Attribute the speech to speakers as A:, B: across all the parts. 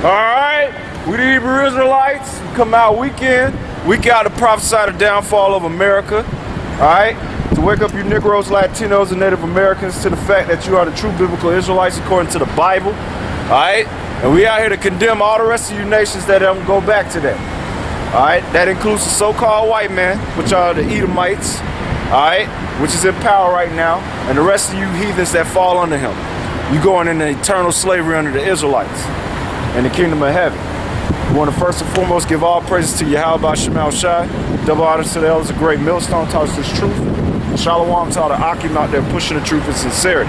A: Alright, we the Hebrew Israelites, we come out week in, week out to prophesy the downfall of America. Alright, to wake up you Negroes, Latinos, and Native Americans to the fact that you are the true biblical Israelites according to the Bible. Alright, and we out here to condemn all the rest of you nations that don't go back to that. Alright, that includes the so-called white man, which are the Edomites, alright, which is in power right now, and the rest of you heathens that fall under him. You going into eternal slavery under the Israelites in the kingdom of heaven. We want to first and foremost give all praises to Yahweh Shemal Shai, double honors to the elders, a great millstone taught us this truth. Shalom to all the Akim out there pushing the truth with sincerity.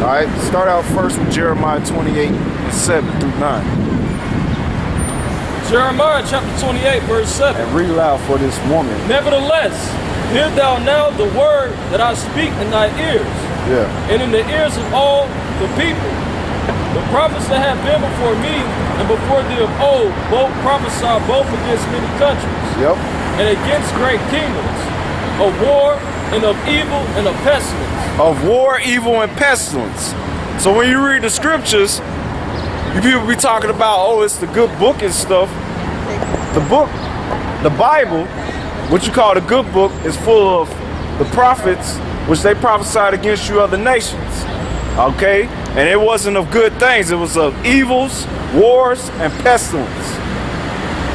A: Alright, start out first with Jeremiah 28:7-9.
B: Jeremiah chapter 28, verse 7.
A: And read loud for this woman.
B: Nevertheless, hear thou now the word that I speak in thy ears, and in the ears of all the people. The prophets that have been before me and before thee of old, both prophesy both against many countries, and against great kingdoms, of war and of evil and of pestilence.
A: Of war, evil, and pestilence. So when you read the scriptures, you people be talking about, oh, it's the good book and stuff. The book, the Bible, what you call the good book, is full of the prophets, which they prophesied against you other nations. Okay? And it wasn't of good things. It was of evils, wars, and pestilence.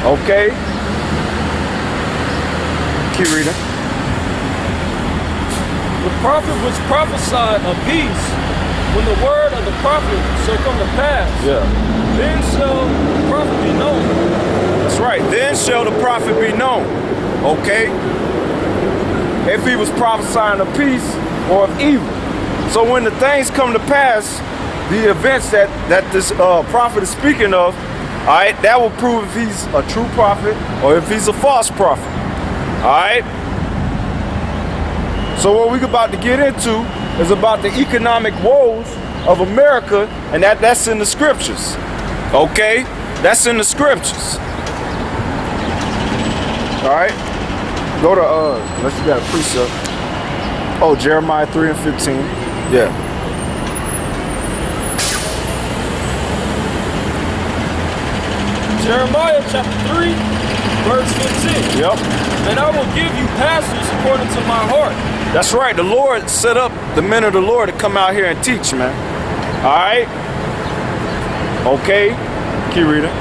A: Okay? Keep reading.
B: The prophet which prophesied of peace, when the word of the prophet shall come to pass, then shall the prophet be known.
A: That's right. Then shall the prophet be known. Okay? If he was prophesying of peace or of evil. So when the things come to pass, the events that this prophet is speaking of, all right, that will prove if he's a true prophet or if he's a false prophet. All right? So what we're about to get into is about the economic woes of America, and that's in the scriptures. Okay? That's in the scriptures. All right? Go to, unless you got a precept. Oh, Jeremiah 3:15. Yeah.
B: Jeremiah chapter 3, verse 15.
A: Yep.
B: And I will give you pastors according to my heart.
A: That's right. The Lord set up the men of the Lord to come out here and teach, man. All right? Okay. Keep reading.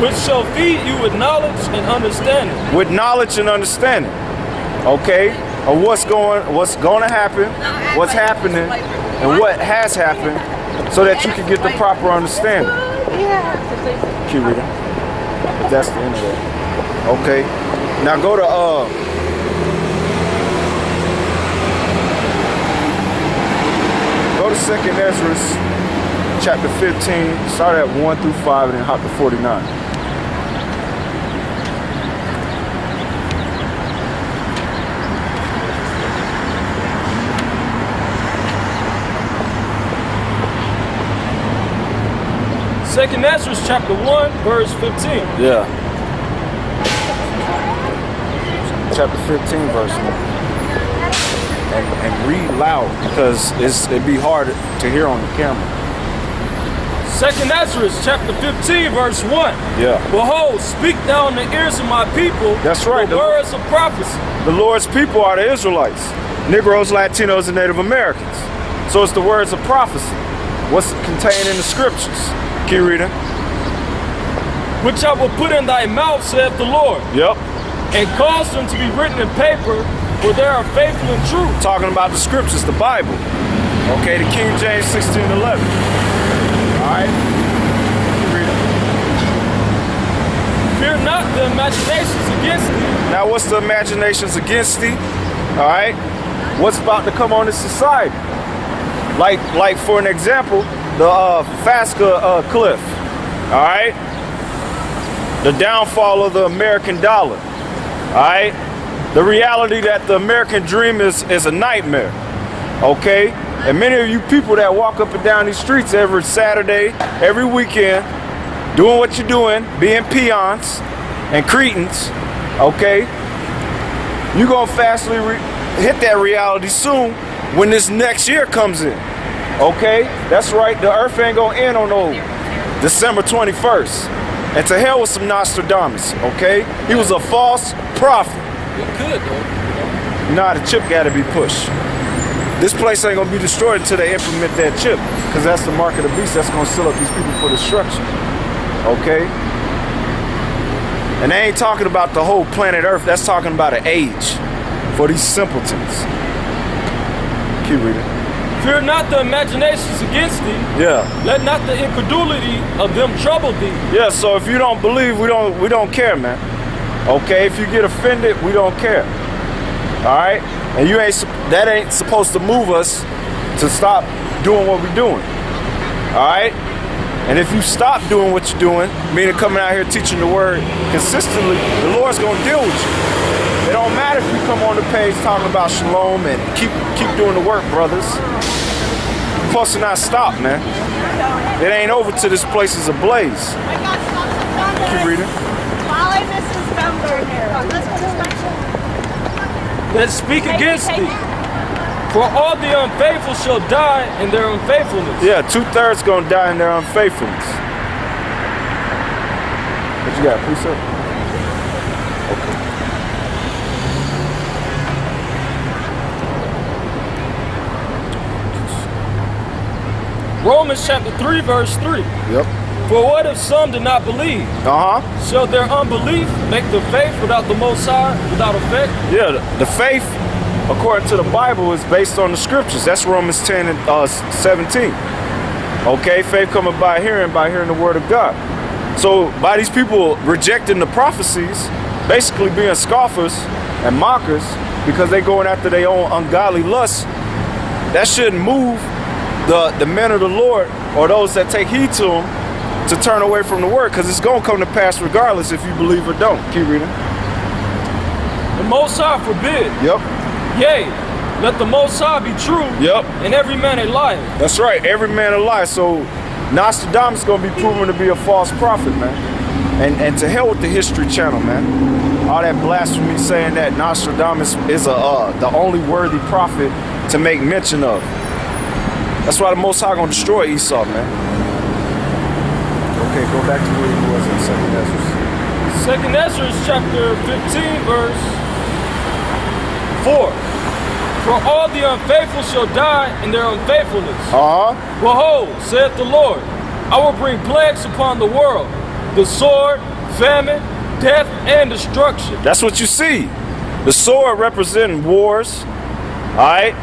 B: Which shall feed you with knowledge and understanding.
A: With knowledge and understanding. Okay? Of what's going to happen, what's happening, and what has happened, so that you can get the proper understanding. Keep reading. That's the end of that. Okay. Now go to go to 2nd Esdras chapter 15, start at 1-5 and then hop to 49.
B: Second Esdras chapter 1, verse 15.
A: Yeah. Chapter 15, verse 1. And read loud, because it'd be hard to hear on the camera.
B: Second Esdras chapter 15, verse 1.
A: Yeah.
B: Behold, speak thou in the ears of my people.
A: That's right.
B: The words of prophecy.
A: The Lord's people are the Israelites, Negroes, Latinos, and Native Americans. So it's the words of prophecy. What's contained in the scriptures? Keep reading.
B: Which I will put in thy mouth, saith the Lord.
A: Yep.
B: And cause them to be written in paper, for they are faithful and true.
A: Talking about the scriptures, the Bible. Okay, the King James 16:11. Alright. Keep reading.
B: Fear not the imaginations against thee.
A: Now what's the imaginations against thee? Alright. What's about to come on this society? Like for an example, the FASCA cliff. Alright. The downfall of the American dollar. Alright? The reality that the American dream is a nightmare. Okay? And many of you people that walk up and down these streets every Saturday, every weekend, doing what you're doing, being peons and cretins, okay? You're gonna fastly hit that reality soon when this next year comes in. Okay? That's right, the earth ain't gonna end on no December 21st. And to hell with some Nostradamus, okay? He was a false prophet.
B: It could, though.
A: Nah, the chip got to be pushed. This place ain't going to be destroyed until they implement that chip, because that's the mark of the beast that's going to seal up these people for destruction, okay? And they ain't talking about the whole planet Earth. That's talking about an age for these simpletons. Keep reading.
B: Fear not the imaginations against thee.
A: Yeah.
B: Let not the incredulity of them trouble thee.
A: Yeah, so if you don't believe, we don't care, man. Okay, if you get offended, we don't care. All right? And that ain't supposed to move us to stop doing what we're doing. All right? And if you stop doing what you're doing, meaning coming out here teaching the word consistently, the Lord's gonna deal with you. It don't matter if you come on the page talking about shalom and keep doing the work, brothers. You're supposed to not stop, man. It ain't over till this place is ablaze. Keep reading.
C: Follow Mrs. Bumber here.
B: That speak against thee. For all the unfaithful shall die in their unfaithfulness.
A: Yeah, 2/3 gonna die in their unfaithfulness. What you got, precept? Okay.
B: Romans chapter 3, verse 3.
A: Yep.
B: For what if some do not believe? Shall their unbelief make the faith without the Most High without effect?
A: Yeah, the faith, according to the Bible, is based on the scriptures. That's Romans 10 and 17. Okay, faith coming by hearing the word of God. So by these people rejecting the prophecies, basically being scoffers and mockers because they going after their own ungodly lusts, that shouldn't move the men of the Lord or those that take heed to them to turn away from the word, because it's going to come to pass regardless if you believe or don't. Keep reading.
B: The Most High forbid.
A: Yep.
B: Yea, let the Most High be true.
A: Yep.
B: And every man a liar.
A: That's right, every man a liar. So Nostradamus is going to be proven to be a false prophet, man. And to hell with the History Channel, man. All that blasphemy saying that Nostradamus is the only worthy prophet to make mention of. That's why the Most High going to destroy Esau, man. Okay, go back to where he was in 2nd Esdras.
B: 2nd Esdras chapter 15, verse 4. For all the unfaithful shall die in their unfaithfulness. Behold, saith the Lord, I will bring plagues upon the world, the sword, famine, death, and destruction.
A: That's what you see. The sword representing wars. Alright?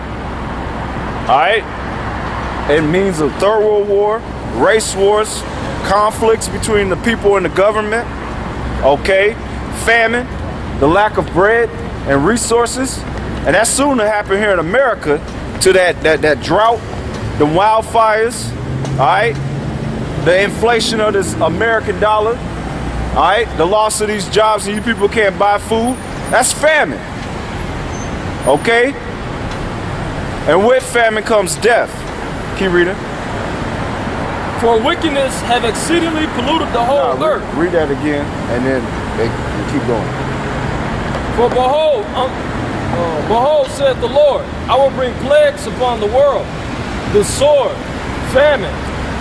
A: It means a third world war, race wars, conflicts between the people and the government, okay, famine, the lack of bread and resources, and that's soon to happen here in America, to that drought, the wildfires, all right, the inflation of this American dollar, all right, the loss of these jobs and you people can't buy food. That's famine, okay, and with famine comes death. Keep reading.
B: For wickedness have exceedingly polluted the whole earth.
A: Read that again, and then they keep going.
B: For behold, saith the Lord, I will bring plagues upon the world, the sword, famine,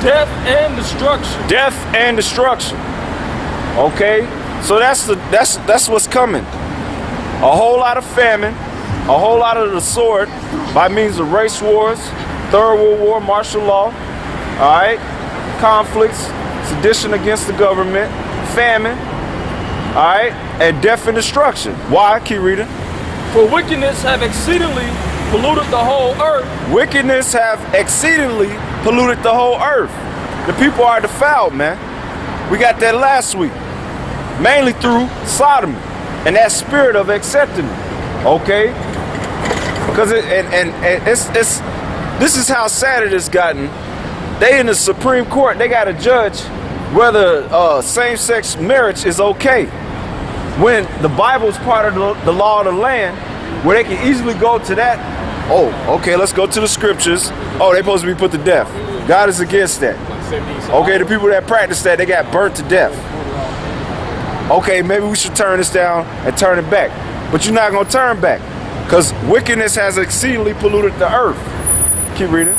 B: death, and destruction.
A: Death and destruction. Okay, so that's what's coming. A whole lot of famine, a whole lot of the sword by means of race wars, Third World War, martial law. All right. Conflicts, sedition against the government, famine, all right, and death and destruction. Why? Keep reading.
B: For wickedness have exceedingly polluted the whole earth.
A: Wickedness have exceedingly polluted the whole earth. The people are defiled, man. We got that last week, mainly through sodomy and that spirit of accepting it. Okay, because this is how sad it has gotten. They in the Supreme Court, they got to judge whether same-sex marriage is okay. When the Bible is part of the law of the land, where they can easily go to that. Oh, okay, let's go to the scriptures. Oh, they're supposed to be put to death. God is against that. Okay, the people that practice that, they got burnt to death. Okay, maybe we should turn this down and turn it back. But you're not going to turn back, because wickedness has exceedingly polluted the earth. Keep reading.